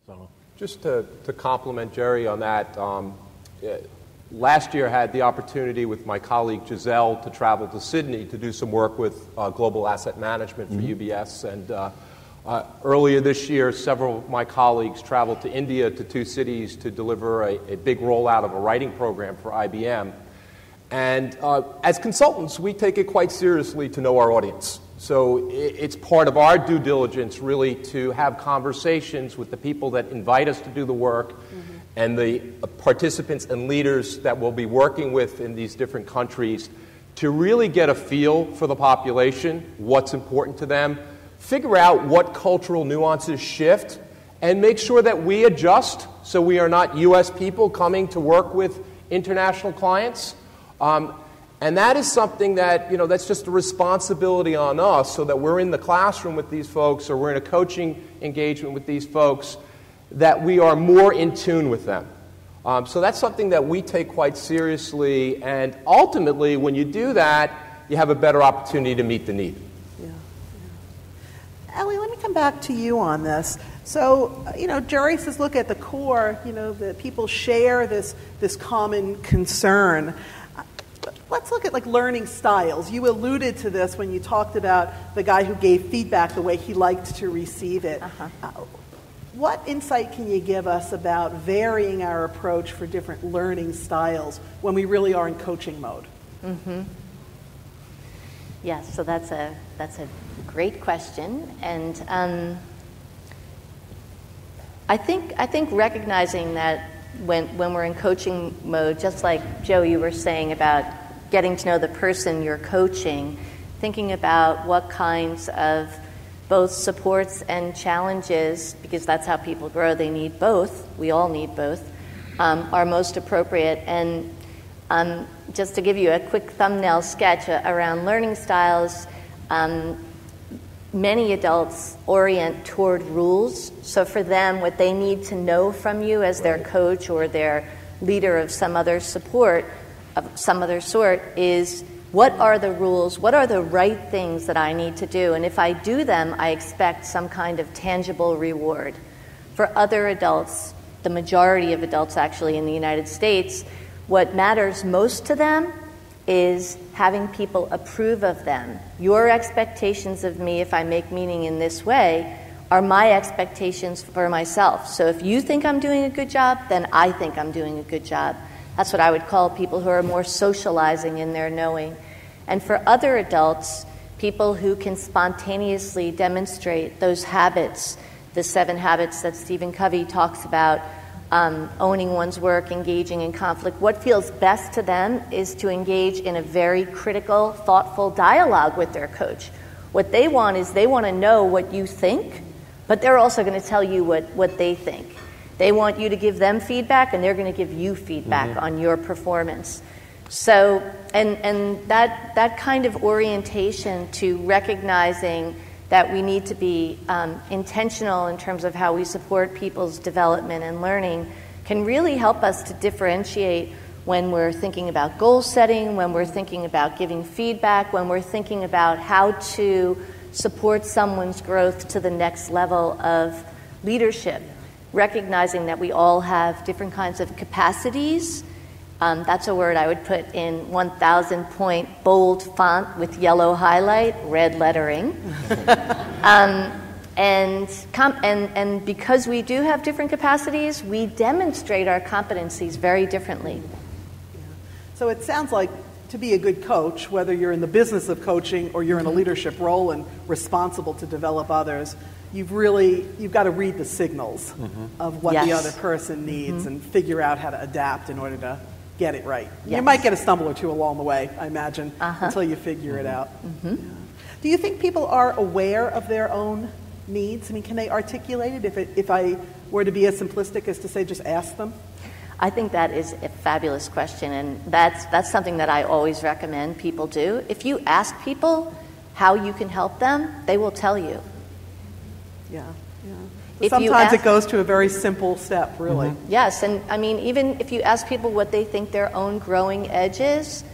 So just to compliment Jerry on that, last year I had the opportunity with my colleague Giselle to travel to Sydney to do some work with global asset management for UBS. And earlier this year, several of my colleagues traveled to India to 2 cities to deliver a big rollout of a writing program for IBM. And as consultants, we take it quite seriously to know our audience. So it's part of our due diligence, really, to have conversations with the people that invite us to do the work and the participants and leaders that we'll be working with in these different countries to really get a feel for the population, what's important to them, figure out what cultural nuances shift, and make sure that we adjust so we are not U.S. people coming to work with international clients. And that is something that, that's just a responsibility on us so that we're in the classroom with these folks or we're in a coaching engagement with these folks, that we are more in tune with them. So that's something that we take quite seriously. And ultimately, when you do that, you have a better opportunity to meet the need. Yeah. Ellie, let me come back to you on this. So, Jerry says, look, at the core, that people share this common concern. Let's look at learning styles. You alluded to this when you talked about the guy who gave feedback, the way he liked to receive it. What insight can you give us about varying our approach for different learning styles when we really are in coaching mode? Yes, so that's a great question, and I think recognizing that when we're in coaching mode, just like Joe, you were saying about getting to know the person you're coaching, thinking about what kinds of both supports and challenges, because that's how people grow, they need both, we all need both, are most appropriate. And just to give you a quick thumbnail sketch around learning styles, many adults orient toward rules. So for them, what they need to know from you as their coach or their leader of some other support, of some other sort, is what are the rules, what are the right things that I need to do? And if I do them, I expect some kind of tangible reward. For other adults, the majority of adults actually in the United States, what matters most to them is having people approve of them. Your expectations of me, if I make meaning in this way, are my expectations for myself. So if you think I'm doing a good job, then I think I'm doing a good job. That's what I would call people who are more socializing in their knowing. And for other adults, people who can spontaneously demonstrate those habits, the 7 habits that Stephen Covey talks about, owning one's work, engaging in conflict. What feels best to them is to engage in a very critical, thoughtful dialogue with their coach. What they want is they want to know what you think, but they're also going to tell you what they think. They want you to give them feedback, and they're going to give you feedback on your performance. So, and that kind of orientation to recognizing that we need to be intentional in terms of how we support people's development and learning can really help us to differentiate when we're thinking about goal setting, when we're thinking about giving feedback, when we're thinking about how to support someone's growth to the next level of leadership, recognizing that we all have different kinds of capacities. That's a word I would put in 1,000-point bold font with yellow highlight, red lettering. And because we do have different capacities, we demonstrate our competencies very differently. Yeah. So it sounds like to be a good coach, whether you're in the business of coaching or you're in a leadership role and responsible to develop others, you've got to read the signals of what the other person needs and figure out how to adapt in order to get it right. Yes. You might get a stumble or two along the way, I imagine, until you figure it out. Yeah. Do you think people are aware of their own needs? I mean, can they articulate it if I were to be as simplistic as to say just ask them? I think that is a fabulous question, and that's something that I always recommend people do. If you ask people how you can help them, they will tell you. Yeah. Sometimes it goes to a very simple step, really. Yes, and I mean, even if you ask people what they think their own growing edge is,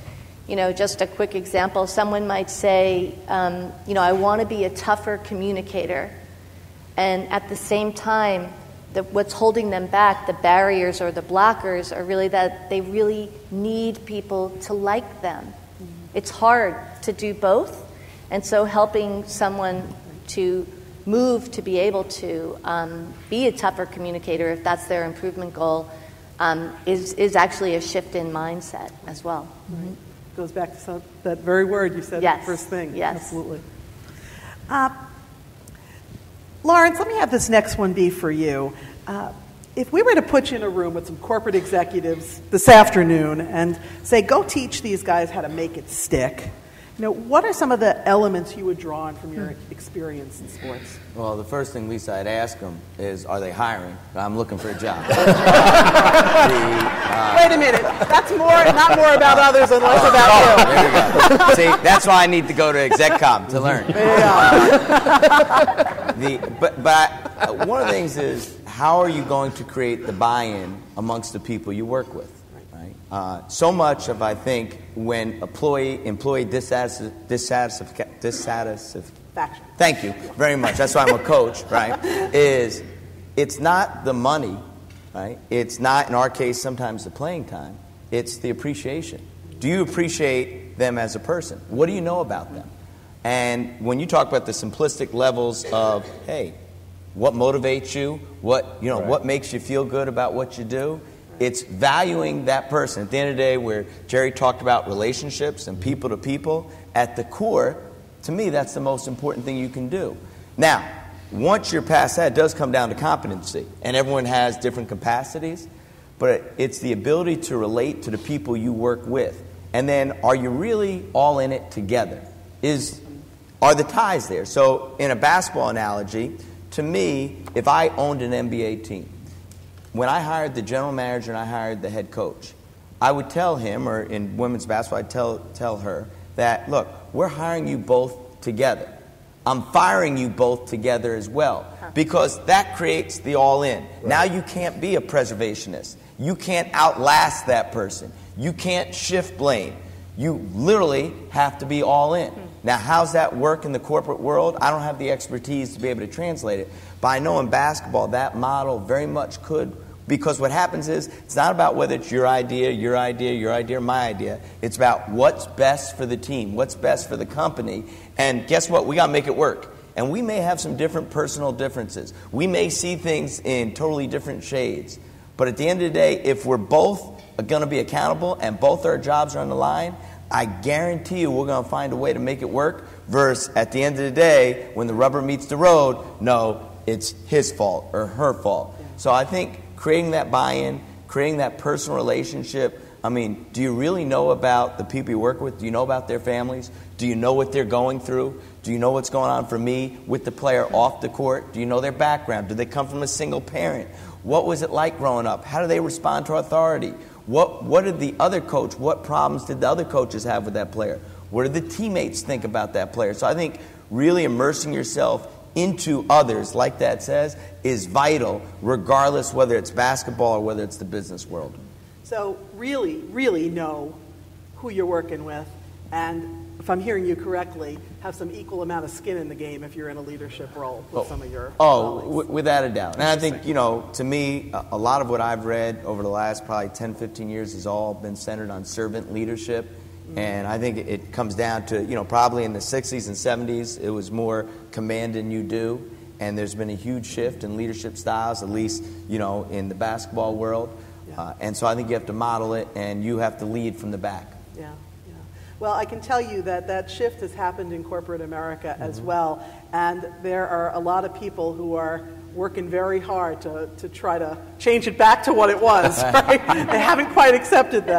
just a quick example, someone might say, I want to be a tougher communicator, and at the same time, what's holding them back, the barriers or the blockers, are really that they really need people to like them. It's hard to do both, and so helping someone to move to be able to be a tougher communicator, if that's their improvement goal, is actually a shift in mindset as well. Right. Goes back to that very word you said Yes. the first thing. Yes. Absolutely. Lawrence, let me have this next one be for you. If we were to put you in a room with some corporate executives this afternoon and say, go teach these guys how to make it stick, what are some of the elements you would draw on from your experience in sports? Well, the first thing, Lisa, I'd ask them is, are they hiring? I'm looking for a job. Wait a minute. That's not more about others and less about you. There you go. See, that's why I need to go to ExecCom to learn. But one of the things is, how are you going to create the buy-in amongst the people you work with? Right? So much of, I think, when employee dissatisfaction. Thank you very much. That's why I'm a coach, right? It's not the money, right? It's not, in our case, sometimes the playing time. It's the appreciation. Do you appreciate them as a person? What do you know about them? And when you talk about the simplistic levels of, hey, what motivates you? What makes you feel good about what you do? It's valuing that person. At the end of the day, where Jerry talked about relationships and people to people, at the core, to me, that's the most important thing you can do. Now, once you're past that, it does come down to competency. And everyone has different capacities. But it's the ability to relate to the people you work with. And then, are you really all in it together? Are the ties there? So, in a basketball analogy, to me, if I owned an NBA team, when I hired the general manager and I hired the head coach, I would tell him, or in women's basketball, I'd tell her that, look, we're hiring you both together. I'm firing you both together as well, because that creates the all-in. Right. Now you can't be a preservationist. You can't outlast that person. You can't shift blame. You literally have to be all in. Now, how's that work in the corporate world? I don't have the expertise to be able to translate it. But I know in basketball that model very much could, because what happens is it's not about whether it's your idea, or my idea. It's about what's best for the team, what's best for the company. And guess what? We got to make it work. And we may have some different personal differences. We may see things in totally different shades. But at the end of the day, if we're both going to be accountable and both our jobs are on the line, I guarantee you we're going to find a way to make it work, versus at the end of the day, when the rubber meets the road, no, it's his fault or her fault. So I think creating that buy-in, creating that personal relationship, I mean, do you really know about the people you work with? Do you know about their families? Do you know what they're going through? Do you know what's going on for me with the player off the court? Do you know their background? Do they come from a single parent? What was it like growing up? How do they respond to authority? What did the other coach, what problems did the other coaches have with that player? What did the teammates think about that player? So I think really immersing yourself into others, like that says, is vital, regardless whether it's basketball or whether it's the business world. So really, really know who you're working with, and if I'm hearing you correctly, have some equal amount of skin in the game if you're in a leadership role with some of your colleagues. Without a doubt. And I think, to me, a lot of what I've read over the last probably 10, 15 years has all been centered on servant leadership. Mm-hmm. And I think it comes down to, probably in the 60s and 70s, it was more command and you do. And there's been a huge shift in leadership styles, at least, in the basketball world. Yeah. And so I think you have to model it, and you have to lead from the back. Yeah. Well, I can tell you that shift has happened in corporate America as well, and there are a lot of people who are working very hard to try to change it back to what it was, right? They haven't quite accepted that.